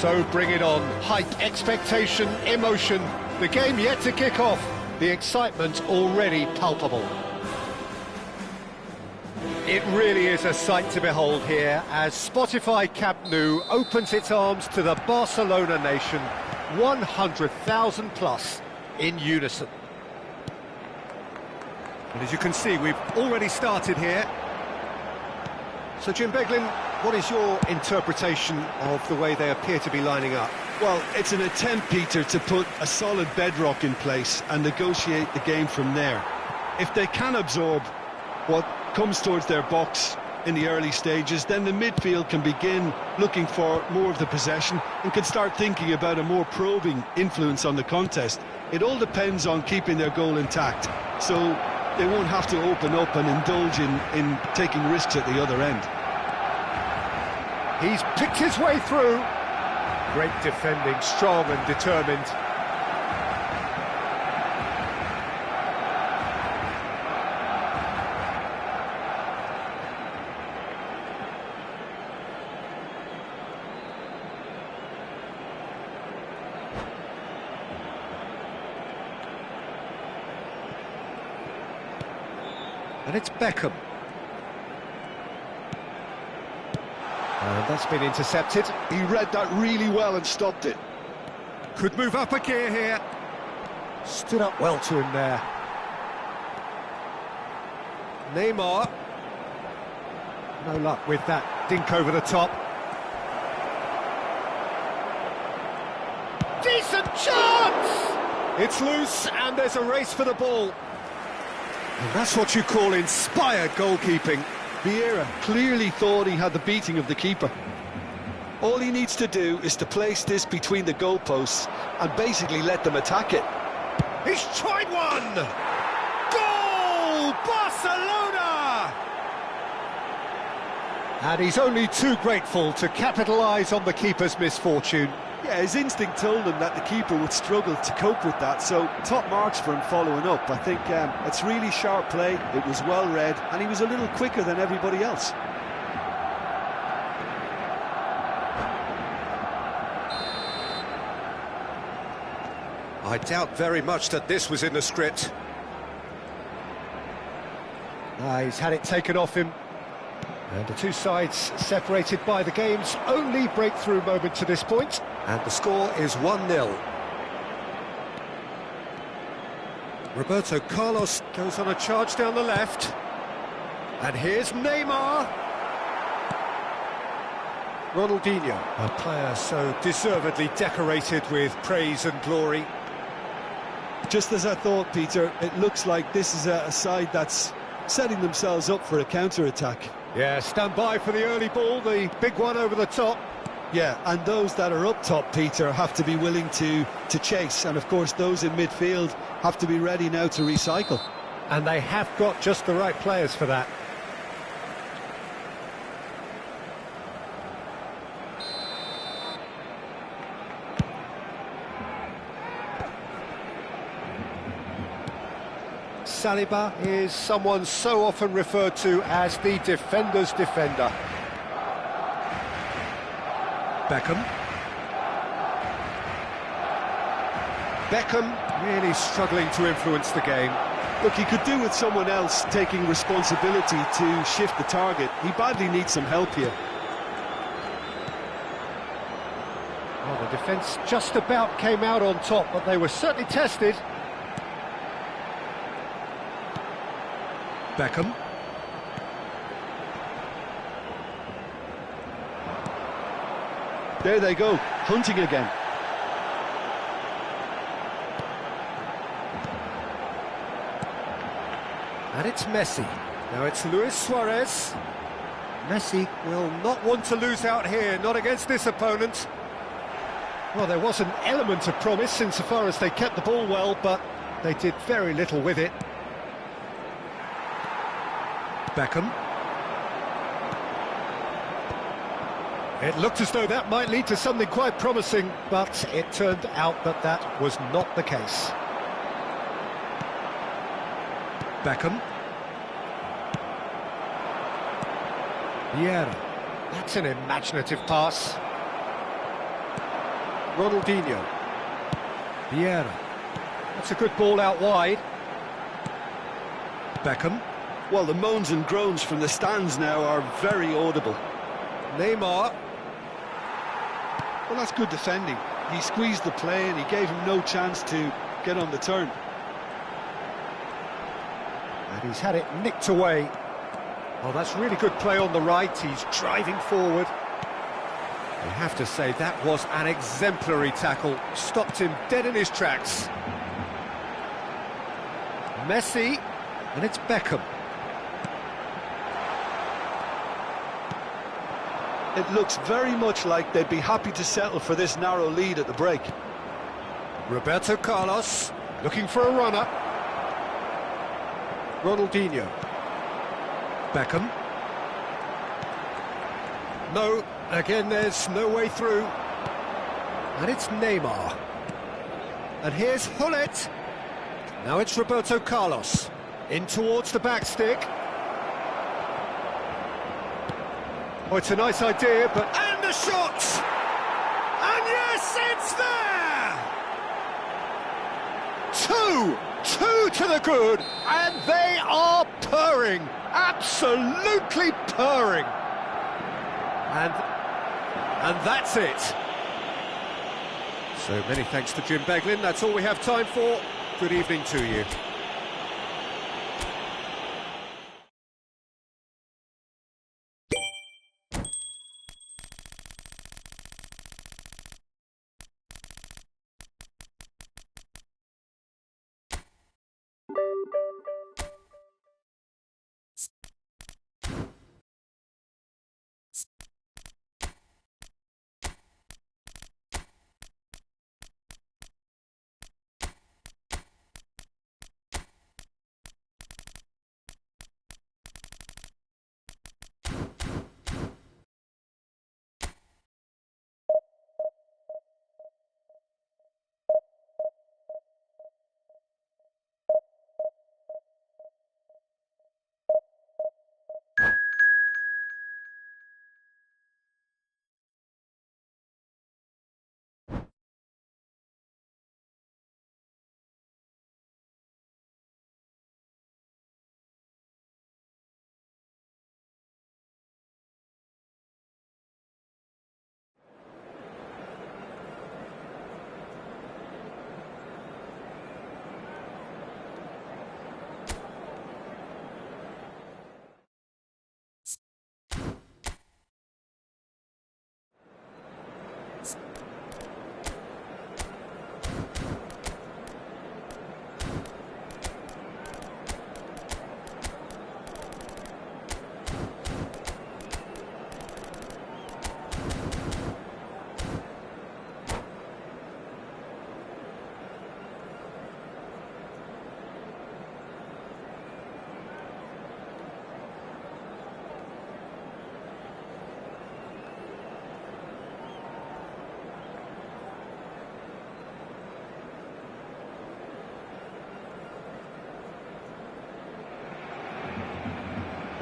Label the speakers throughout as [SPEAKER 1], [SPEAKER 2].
[SPEAKER 1] So bring it on. Hype, expectation, emotion. The game yet to kick off. The excitement already palpable. It really is a sight to behold here as Spotify Camp Nou opens its arms to the Barcelona nation, 100,000 plus in unison. And as you can see, we've already started here. So Jim Beglin, what is your interpretation of the way they appear to be lining up?
[SPEAKER 2] Well, it's an attempt, Peter, to put a solid bedrock in place and negotiate the game from there. If they can absorb what comes towards their box in the early stages, then the midfield can begin looking for more of the possession and can start thinking about a more probing influence on the contest. It all depends on keeping their goal intact, so they won't have to open up and indulge in taking risks at the other end.
[SPEAKER 1] He's picked his way through. Great defending, strong and determined. And it's Beckham. And that's been intercepted.
[SPEAKER 2] He read that really well and stopped it.
[SPEAKER 1] Could move up a gear here. Stood up well to him there. Neymar. No luck with that dink over the top. Decent chance! It's loose and there's a race for the ball. And that's what you call inspired goalkeeping.
[SPEAKER 2] Vieira clearly thought he had the beating of the keeper. All he needs to do is to place this between the goalposts and basically let them attack it.
[SPEAKER 1] He's tried one! Goal! Barcelona! And he's only too grateful to capitalise on the keeper's misfortune.
[SPEAKER 2] Yeah, his instinct told him that the keeper would struggle to cope with that, so top marks for him following up. I think it's really sharp play, it was well read, and he was a little quicker than everybody else.
[SPEAKER 1] I doubt very much that this was in the script. He's had it taken off him. And the two sides separated by the game's only breakthrough moment to this point. And the score is 1-0. Roberto Carlos goes on a charge down the left. And here's Neymar. Ronaldinho, a player so deservedly decorated with praise and glory.
[SPEAKER 2] Just as I thought, Peter, it looks like this is a side that's setting themselves up for a counter-attack.
[SPEAKER 1] Yeah, stand by for the early ball, the big one over the top.
[SPEAKER 2] Yeah, and those that are up top, Peter, have to be willing to chase. And, of course, those in midfield have to be ready now to recycle.
[SPEAKER 1] And they have got just the right players for that. Saliba is someone so often referred to as the defender's defender. Beckham. Beckham really struggling to influence the game.
[SPEAKER 2] Look, he could do with someone else taking responsibility to shift the target. He badly needs some help here.
[SPEAKER 1] Well, the defence just about came out on top, but they were certainly tested. Beckham.
[SPEAKER 2] There they go, hunting again.
[SPEAKER 1] And it's Messi. Now it's Luis Suarez. Messi will not want to lose out here, not against this opponent. Well, there was an element of promise insofar as they kept the ball well, but they did very little with it. Beckham. It looked as though that might lead to something quite promising, but it turned out that that was not the case. Beckham. Vieira. That's an imaginative pass. Ronaldinho. Vieira. That's a good ball out wide. Beckham.
[SPEAKER 2] Well, the moans and groans from the stands now are very audible.
[SPEAKER 1] Neymar.
[SPEAKER 2] Well, that's good defending. He squeezed the play and he gave him no chance to get on the turn.
[SPEAKER 1] And he's had it nicked away. Oh, that's really good play on the right. He's driving forward. You have to say that was an exemplary tackle. Stopped him dead in his tracks. Messi, and it's Beckham.
[SPEAKER 2] It looks very much like they'd be happy to settle for this narrow lead at the break.
[SPEAKER 1] Roberto Carlos, looking for a runner. Ronaldinho. Beckham. No, again there's no way through. And it's Neymar. And here's Hullet. Now it's Roberto Carlos. In towards the back stick. Oh, it's a nice idea, but... And the shot! And yes, it's there! Two to the good, and they are purring, absolutely purring. And that's it. So many thanks to Jim Beglin, that's all we have time for. Good evening to you.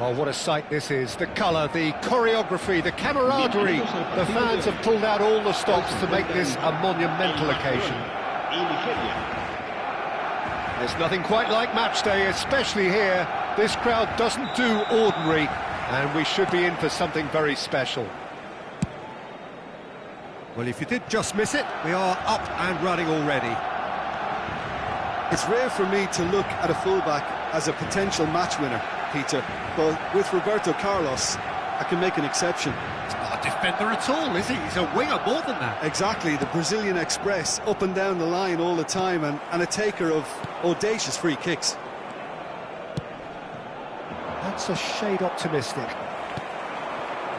[SPEAKER 1] Well, what a sight this is. The colour, the choreography, the camaraderie. The fans have pulled out all the stops to make this a monumental occasion. There's nothing quite like match day, especially here. This crowd doesn't do ordinary, and we should be in for something very special. Well, if you did just miss it, we are up and running already.
[SPEAKER 2] It's rare for me to look at a fullback as a potential match winner, Peter, but with Roberto Carlos, I can make an exception.
[SPEAKER 1] He's not a defender at all, is he? He's a winger more than that.
[SPEAKER 2] Exactly, the Brazilian Express, up and down the line all the time, and a taker of audacious free kicks.
[SPEAKER 1] That's a shade optimistic.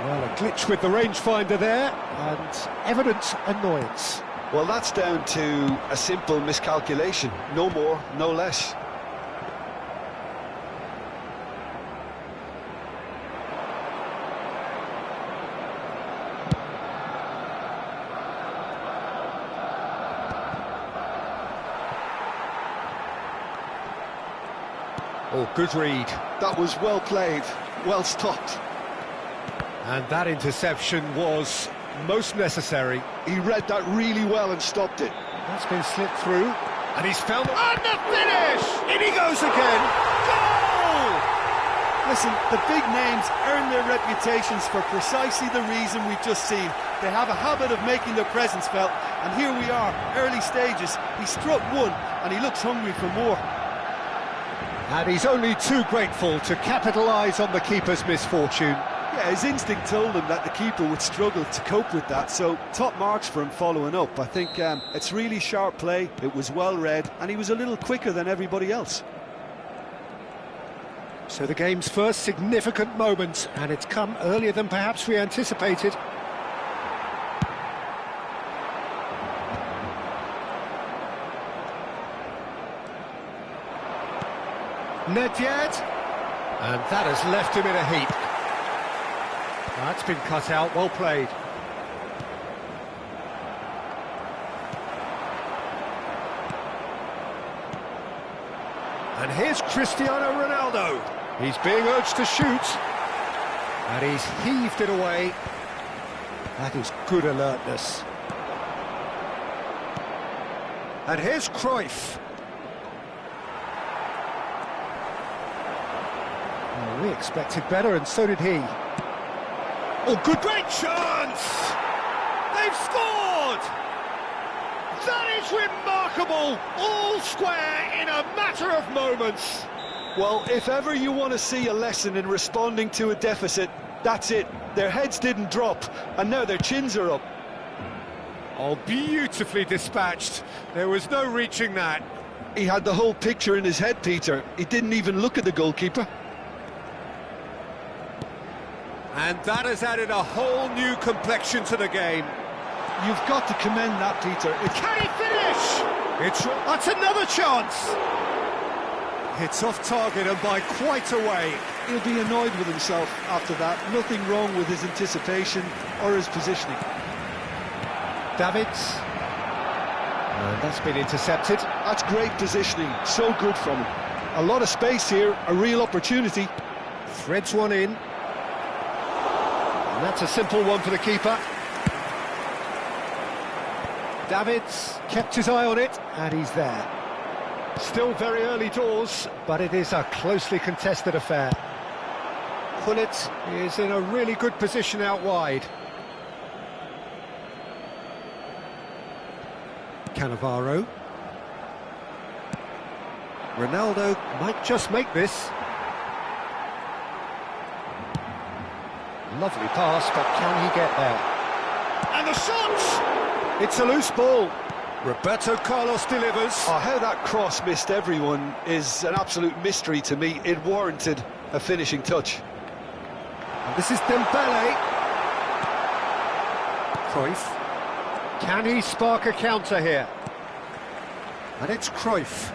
[SPEAKER 1] Well, a glitch with the rangefinder there, and evident annoyance.
[SPEAKER 2] Well, that's down to a simple miscalculation, no more, no less.
[SPEAKER 1] Oh, good read.
[SPEAKER 2] That was well played, well stopped.
[SPEAKER 1] And that interception was most necessary.
[SPEAKER 2] He read that really well and stopped it.
[SPEAKER 1] That's been slipped through, and he's found and the finish! In he goes again! Goal!
[SPEAKER 2] Listen, the big names earn their reputations for precisely the reason we've just seen. They have a habit of making their presence felt, and here we are, early stages. He struck one, and he looks hungry for more.
[SPEAKER 1] And he's only too grateful to capitalise on the keeper's misfortune.
[SPEAKER 2] Yeah, his instinct told him that the keeper would struggle to cope with that, so top marks for him following up. I think it's really sharp play, it was well read, and he was a little quicker than everybody else.
[SPEAKER 1] So the game's first significant moment, and it's come earlier than perhaps we anticipated. Nedved, and that has left him in a heap. That's been cut out, well played. And here's Cristiano Ronaldo. He's being urged to shoot, and he's heaved it away. That is good alertness. And here's Cruyff. We expected better, and so did he. Oh, good, great chance! They've scored! That is remarkable! All square in a matter of moments.
[SPEAKER 2] Well, if ever you want to see a lesson in responding to a deficit, that's it. Their heads didn't drop, and now their chins are up.
[SPEAKER 1] Oh, beautifully dispatched. There was no reaching that.
[SPEAKER 2] He had the whole picture in his head, Peter. He didn't even look at the goalkeeper.
[SPEAKER 1] And that has added a whole new complexion to the game.
[SPEAKER 2] You've got to commend that, Peter.
[SPEAKER 1] Can he finish? That's another chance. It's off target and by quite a way.
[SPEAKER 2] He'll be annoyed with himself after that. Nothing wrong with his anticipation or his positioning.
[SPEAKER 1] Davids. And that's been intercepted.
[SPEAKER 2] That's great positioning. So good from him. A lot of space here, a real opportunity.
[SPEAKER 1] Threads one in. And that's a simple one for the keeper. Davids kept his eye on it, and he's there. Still very early doors, but it is a closely contested affair. Pullet is in a really good position out wide. Cannavaro. Ronaldo might just make this. Lovely pass, but can he get there? And the shot! It's a loose ball. Roberto Carlos delivers.
[SPEAKER 2] Oh, how that cross missed everyone is an absolute mystery to me. It warranted a finishing touch.
[SPEAKER 1] And this is Dembele. Cruyff. Can he spark a counter here? And it's Cruyff.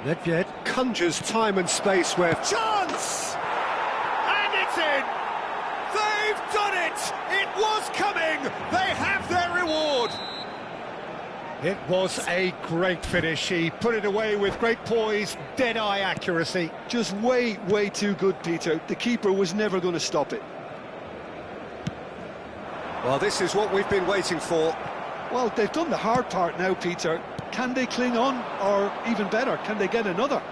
[SPEAKER 1] Nedved conjures time and space where... Chance! And it's in! They've done it! It was coming! They have their reward! It was a great finish. He put it away with great poise, dead-eye accuracy.
[SPEAKER 2] Just way too good, Peter. The keeper was never going to stop it.
[SPEAKER 1] Well, this is what we've been waiting for.
[SPEAKER 2] Well, they've done the hard part now, Peter. Can they cling on? Or even better, can they get another?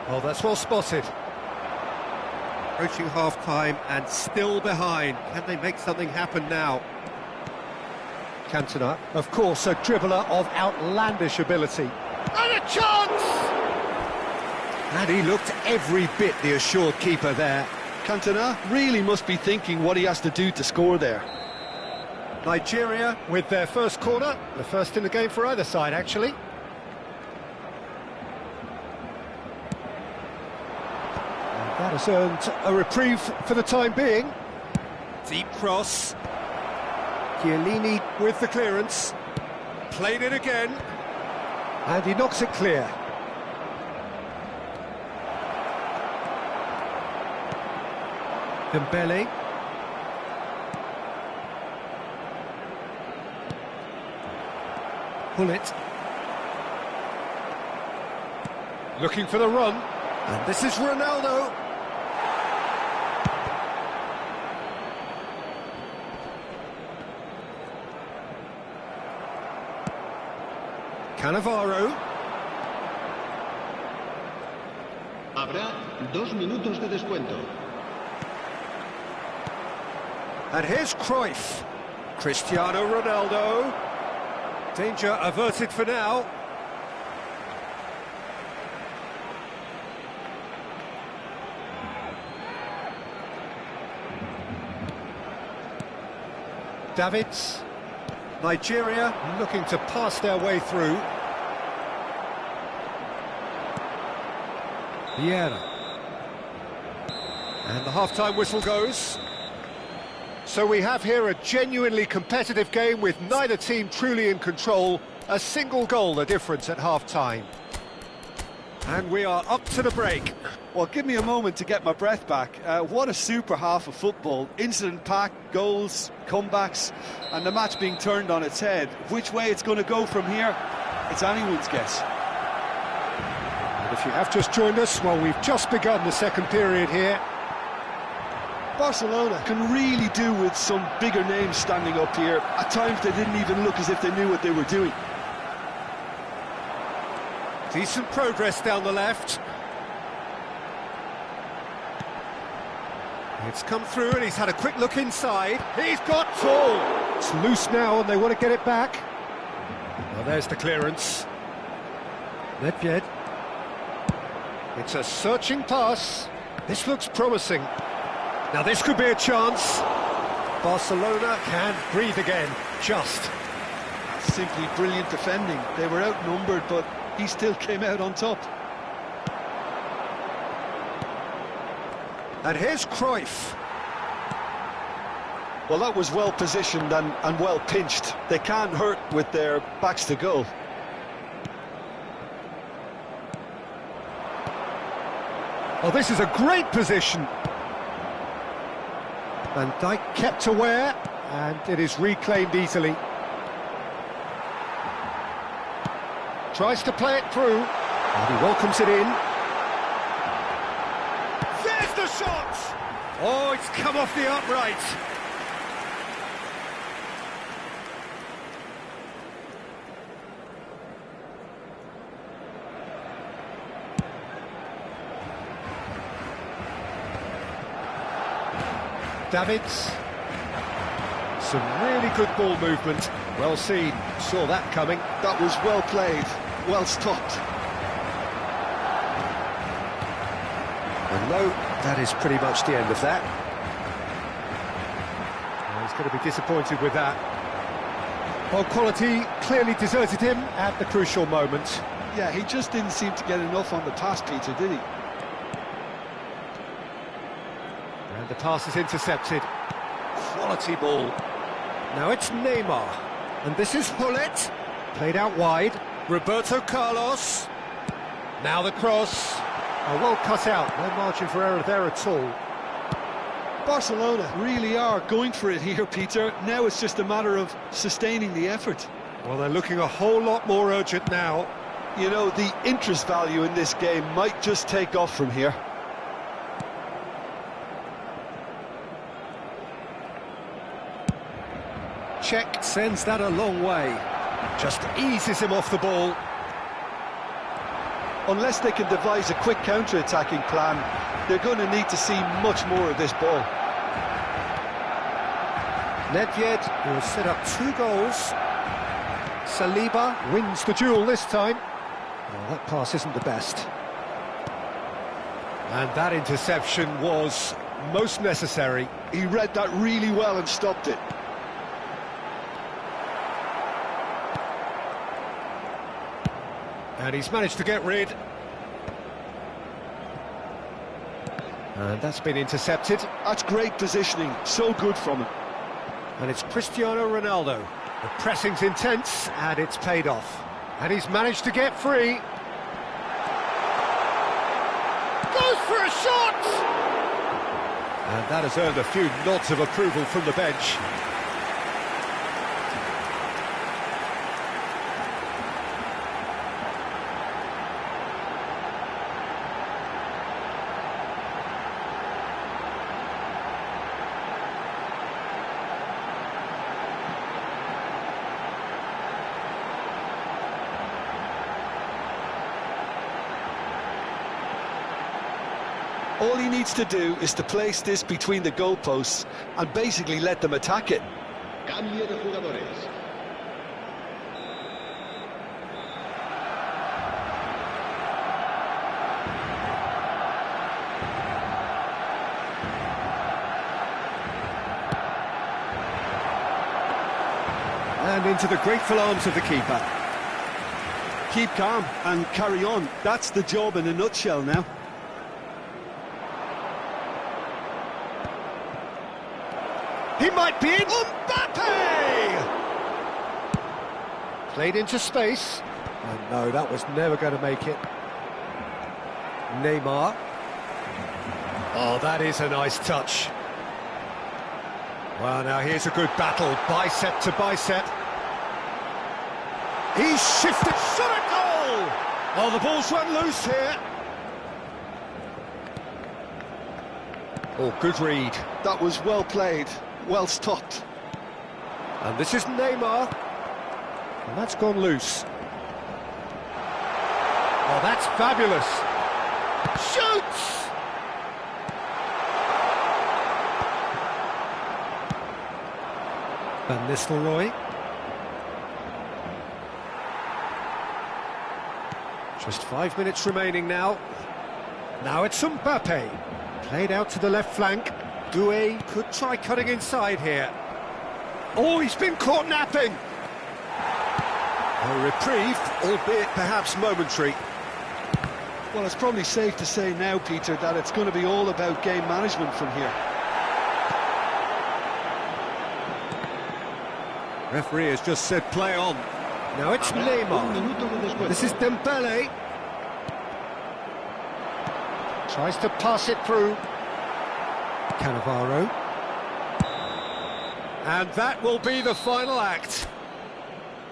[SPEAKER 1] Oh, that's well spotted.
[SPEAKER 3] Approaching half-time and still behind. Can they make something happen now?
[SPEAKER 1] Cantona, of course, a dribbler of outlandish ability.
[SPEAKER 3] And a chance! And he looked every bit the assured keeper there.
[SPEAKER 2] Cantona really must be thinking what he has to do to score there.
[SPEAKER 1] Nigeria with their first corner, the first in the game for either side, actually. And that has earned a reprieve for the time being.
[SPEAKER 3] Deep cross.
[SPEAKER 1] Chiellini with the clearance.
[SPEAKER 3] Played it again.
[SPEAKER 1] And he knocks it clear. Dembele. Pull it. Looking for the run.
[SPEAKER 3] And this is Ronaldo.
[SPEAKER 1] Cannavaro.
[SPEAKER 4] Habrá 2 minutos de descuento.
[SPEAKER 1] And here's Cruyff. Cristiano Ronaldo. Danger averted for now. Davids. Nigeria looking to pass their way through. Vieira. And the half-time whistle goes. So we have here a genuinely competitive game with neither team truly in control. A single goal the difference at half-time. And we are up to the break.
[SPEAKER 2] Well, give me a moment to get my breath back. What a super half of football. Incident-packed, goals, comebacks, and the match being turned on its head. Which way it's going to go from here, it's anyone's guess.
[SPEAKER 1] And if you have just joined us, well, we've just begun the second period here.
[SPEAKER 2] Barcelona can really do with some bigger names standing up here. At times they didn't even look as if they knew what they were doing.
[SPEAKER 1] Decent progress down the left. It's come through and he's had a quick look inside. He's got full. It's loose now and they want to get it back. Well, there's the clearance. Nedved. It's a searching pass. This looks promising. Now this could be a chance. Barcelona can breathe again, just.
[SPEAKER 2] Simply brilliant defending. They were outnumbered, but he still came out on top.
[SPEAKER 1] And here's Cruyff.
[SPEAKER 2] Well, that was well positioned and well pinched. They can't hurt with their backs to goal.
[SPEAKER 1] Oh, this is a great position. Van Dijk kept aware, and it is reclaimed easily. Tries to play it through, and he welcomes it in. There's the shot! Oh, it's come off the upright. Davids. Some really good ball movement. Well seen. Saw that coming.
[SPEAKER 2] That was well played, well stopped.
[SPEAKER 1] And no, that is pretty much the end of that. Well, he's going to be disappointed with that. Well, quality clearly deserted him at the crucial moment.
[SPEAKER 2] Yeah, he just didn't seem to get enough on the pass, Peter, did he?
[SPEAKER 1] And the pass is intercepted. Quality ball. Now it's Neymar. And this is Hullet. Played out wide. Roberto Carlos. Now the cross. Oh, well cut out. No margin for error there at all.
[SPEAKER 2] Barcelona really are going for it here, Peter. Now it's just a matter of sustaining the effort.
[SPEAKER 1] Well, they're looking a whole lot more urgent now.
[SPEAKER 2] You know, the interest value in this game might just take off from here.
[SPEAKER 1] Czech sends that a long way. Just eases him off the ball.
[SPEAKER 2] Unless they can devise a quick counter-attacking plan, they're going to need to see much more of this ball.
[SPEAKER 1] Nedved, who has set up 2 goals. Saliba wins the duel this time. Well, that pass isn't the best. And that interception was most necessary.
[SPEAKER 2] He read that really well and stopped it.
[SPEAKER 1] And he's managed to get rid. And that's been intercepted.
[SPEAKER 2] That's great positioning, so good from him.
[SPEAKER 1] And it's Cristiano Ronaldo. The pressing's intense, and it's paid off. And he's managed to get free. Goes for a shot! And that has earned a few nods of approval from the bench.
[SPEAKER 2] All he needs to do is to place this between the goalposts and basically let them attack it.
[SPEAKER 4] Cambio de jugadores.
[SPEAKER 1] And into the grateful arms of the keeper.
[SPEAKER 2] Keep calm and carry on. That's the job in a nutshell now.
[SPEAKER 1] He might be in. Mbappe! Played into space. And no, that was never going to make it. Neymar. Oh, that is a nice touch. Well, now here's a good battle, bicep to bicep. He's shifted, shot at goal! Oh, the ball's run loose here. Oh, good read.
[SPEAKER 2] That was well played. Well stopped.
[SPEAKER 1] And this is Neymar. And that's gone loose. Oh, that's fabulous. Shoots! Van Nistelrooy. Just 5 minutes remaining now. Now it's Mbappe. Played out to the left flank. Doué could try cutting inside here. Oh, he's been caught napping. A reprieve, albeit perhaps momentary.
[SPEAKER 2] Well, it's probably safe to say now, Peter, that it's going to be all about game management from here.
[SPEAKER 1] Referee has just said play on. Now it's Neymar. This is Dembele. Tries to pass it through. Cannavaro. And that will be the final act.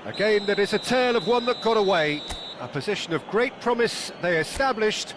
[SPEAKER 1] A game that is a tale of one that got away. A position of great promise they established,